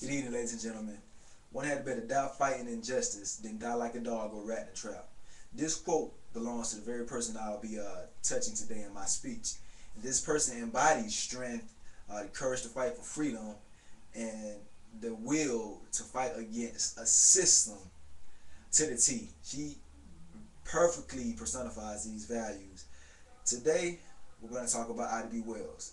Good evening, ladies and gentlemen. One had better die fighting injustice than die like a dog or rat in a trap. This quote belongs to the very person I'll be touching today in my speech. And this person embodies strength, the courage to fight for freedom, and the will to fight against a system to the T. She perfectly personifies these values. Today, we're going to talk about Ida B. Wells.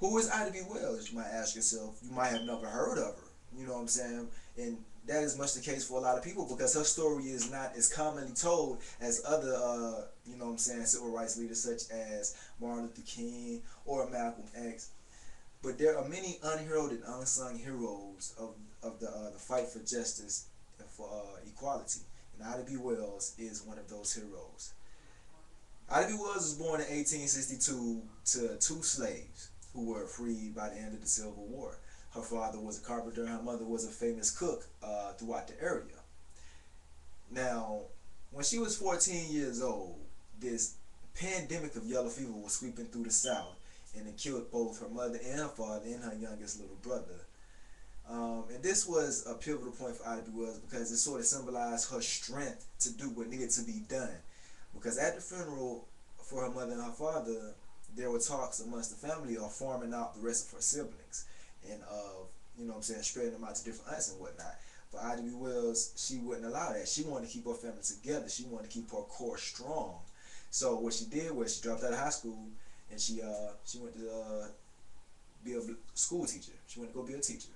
Who is Ida B. Wells? You might ask yourself. You might have never heard of her. You know what I'm saying? And that is much the case for a lot of people because her story is not as commonly told as other, you know what I'm saying, civil rights leaders such as Martin Luther King or Malcolm X. But there are many unheralded, unsung heroes of the fight for justice and for equality. And Ida B. Wells is one of those heroes. Ida B. Wells was born in 1862 to two slaves who were freed by the end of the Civil War. Her father was a carpenter and her mother was a famous cook throughout the area. Now, when she was 14 years old, this pandemic of yellow fever was sweeping through the South and it killed both her mother and her father and her youngest little brother. And this was a pivotal point for Ida B. Wells because it sort of symbolized her strength to do what needed to be done. Because at the funeral for her mother and her father, there were talks amongst the family of farming out the rest of her siblings and of, you know what I'm saying, spreading them out to different aunts and whatnot. For Ida B. Wells, she wouldn't allow that. She wanted to keep her family together. She wanted to keep her core strong. So what she did was she dropped out of high school and she went to be a school teacher. She went to go be a teacher.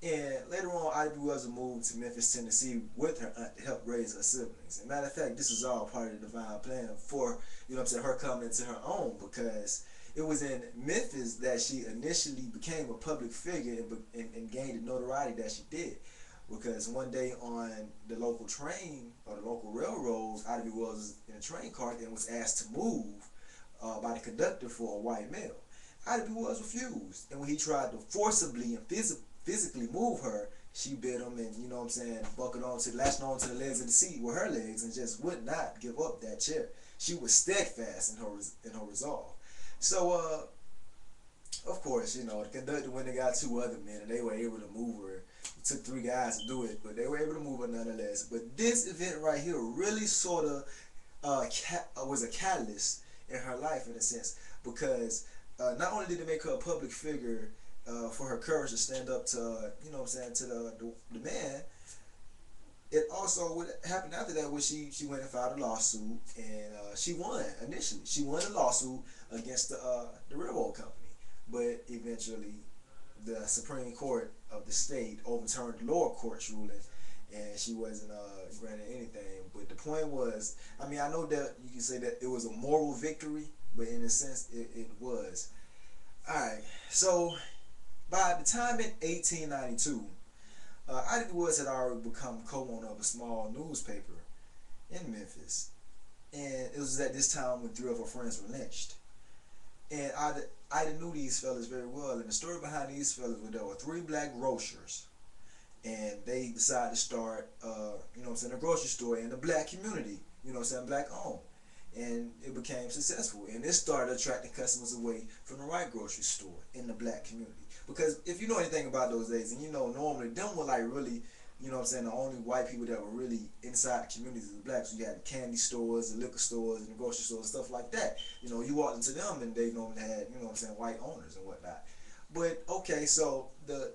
And later on, Ida B. Wells moved to Memphis, Tennessee with her aunt to help raise her siblings. As a matter of fact, this is all part of the divine plan for, you know what I'm saying, her coming into her own because it was in Memphis that she initially became a public figure and gained the notoriety that she did. Because one day on the local train or the local railroad, Ida B. Wells was in a train car and was asked to move by the conductor for a white male. Ida B. Wells refused. And when he tried to forcibly and physically move her, she bit him and, you know what I'm saying, buckled latched on to the legs of the seat with her legs and just would not give up that chair. She was steadfast in her resolve. So, of course, you know, the conductor when they got two other men and they were able to move her. It took three guys to do it, but they were able to move her nonetheless. But this event right here really sort of was a catalyst in her life in a sense because not only did it make her a public figure for her courage to stand up to, you know what I'm saying, to the man, it also what happened after that was she went and filed a lawsuit and she won initially. She won a lawsuit against the railroad company, but eventually the Supreme Court of the state overturned the lower court's ruling and she wasn't granted anything. But the point was, I mean, I know that you can say that it was a moral victory, but in a sense it was. Alright, so by the time in 1892, Ida B. Wells had already become co-owner of a small newspaper in Memphis. And it was at this time when three of her friends were lynched. And Ida knew these fellas very well. And the story behind these fellas was there were three black grocers. And they decided to start, you know what I'm saying, a grocery store in the black community. You know what I'm saying, black owned. And it became successful. And it started attracting customers away from the white grocery store in the black community. Because if you know anything about those days, and you know normally them were like really, you know what I'm saying, the only white people that were really inside the communities of the blacks. So you had the candy stores, the liquor stores, and the grocery stores, stuff like that. You know, you walked into them and they normally had, you know what I'm saying, white owners and whatnot. But okay, so the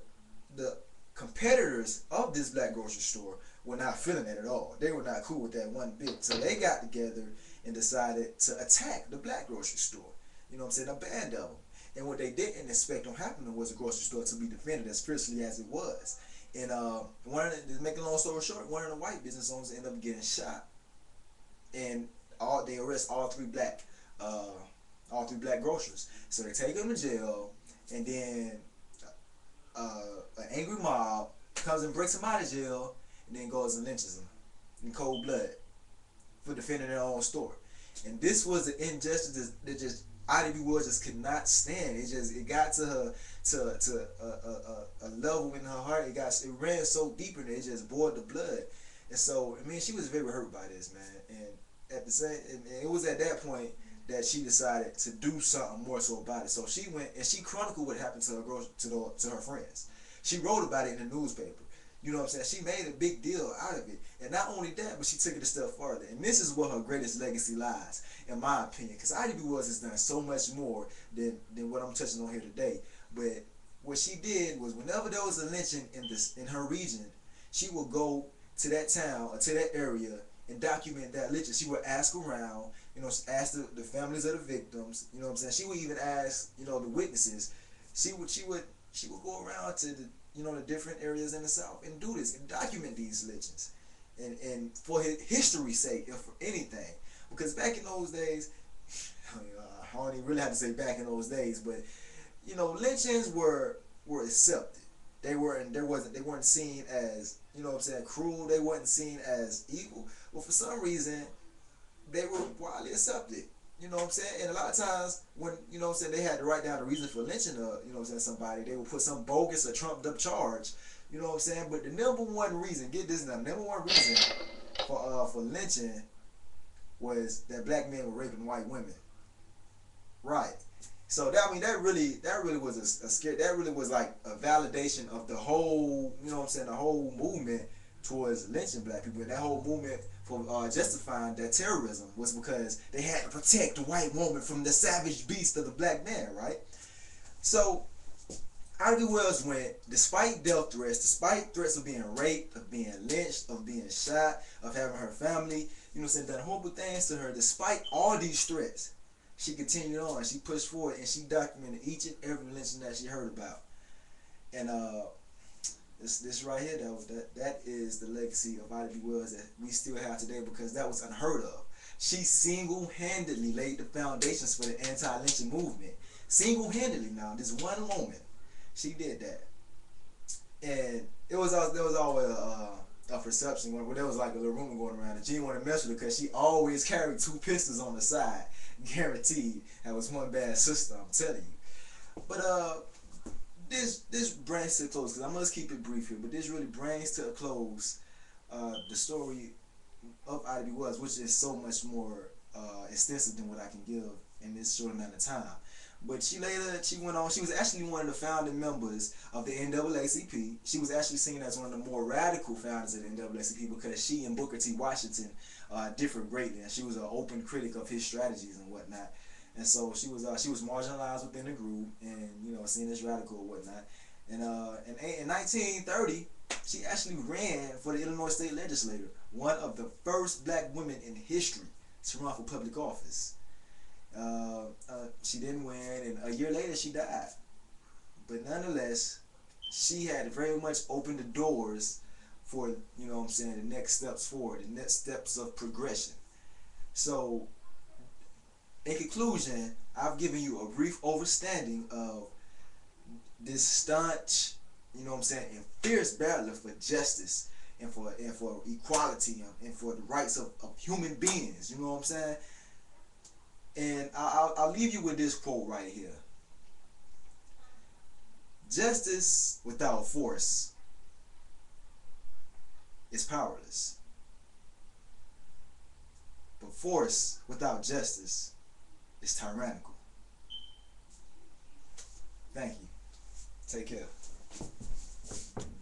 competitors of this black grocery store were not feeling it at all. They were not cool with that one bit. So they got together and decided to attack the black grocery store. You know what I'm saying, a band of them. And what they didn't expect on happening was the grocery store to be defended as fiercely as it was. And to make a long story short, one of the white business owners ended up getting shot. And they arrest all three black grocers. So they take them to jail, and then an angry mob comes and breaks them out of jail, and then goes and lynches them in cold blood for defending their own store. And this was the injustice that just Ida B. Wells just could not stand. It got to her to a level in her heart. It ran so deep in it, it just boiled the blood. And so I mean, she was very hurt by this, man. And at the same, and it was at that point that she decided to do something more so about it. So she went and she chronicled what happened to her to her friends. She wrote about it in the newspaper. You know what I'm saying? She made a big deal out of it. And not only that, but she took it a step further. And this is where her greatest legacy lies, in my opinion. Because Ida B. Wells has done so much more than what I'm touching on here today. But what she did was whenever there was a lynching in her region, she would go to that town or to that area and document that lynching. She would ask around, ask the families of the victims, you know what I'm saying? She would even ask, the witnesses. She would go around to the different areas in the South and do this and document these lynchings. And for history's sake, if for anything. Because back in those days, I don't even really have to say back in those days, but lynchings were accepted. They weren't seen as, cruel. They weren't seen as evil. But for some reason, they were widely accepted. You know what I'm saying? And a lot of times when, they had to write down the reason for lynching somebody, they would put some bogus or trumped up charge. You know what I'm saying? But the number one reason, get this now, number one reason for lynching was that black men were raping white women. Right. So that really was a scare. That really was like a validation of the whole, the whole movement towards lynching black people. And that whole movement for justifying that terrorism was because they had to protect the white woman from the savage beast of the black man, right? So Ida B. Wells went, despite death threats, despite threats of being raped, of being lynched, of being shot, of having her family, done horrible things to her. Despite all these threats, she continued on. She pushed forward and she documented each and every lynching that she heard about. And this right here, that is the legacy of Ida B. Wells that we still have today, because that was unheard of. She single-handedly laid the foundations for the anti-lynching movement. Single-handedly, now, this one woman, she did that. And there was always a perception where there was like a little rumor going around that she didn't want to mess with her because she always carried 2 pistols on the side. Guaranteed. That was one bad sister, I'm telling you. But this brings to a close, because I must keep it brief here, but this really brings to a close the story of Ida B. Wells, which is so much more extensive than what I can give in this short amount of time. But she went on, she was actually one of the founding members of the NAACP. She was actually seen as one of the more radical founders of the NAACP because she and Booker T. Washington differed greatly, and she was an open critic of his strategies and whatnot. And so she was marginalized within the group, and seen as radical or whatnot. And in 1930, she actually ran for the Illinois State Legislature, one of the first black women in history to run for public office. She didn't win, and a year later she died. But nonetheless, she had very much opened the doors for, the next steps forward, the next steps of progression. So, in conclusion, I've given you a brief understanding of this staunch, and fierce battle for justice and for equality and for the rights of human beings. You know what I'm saying? And I'll leave you with this quote right here. Justice without force is powerless. But force without justice is tyrannical. Thank you. Take care.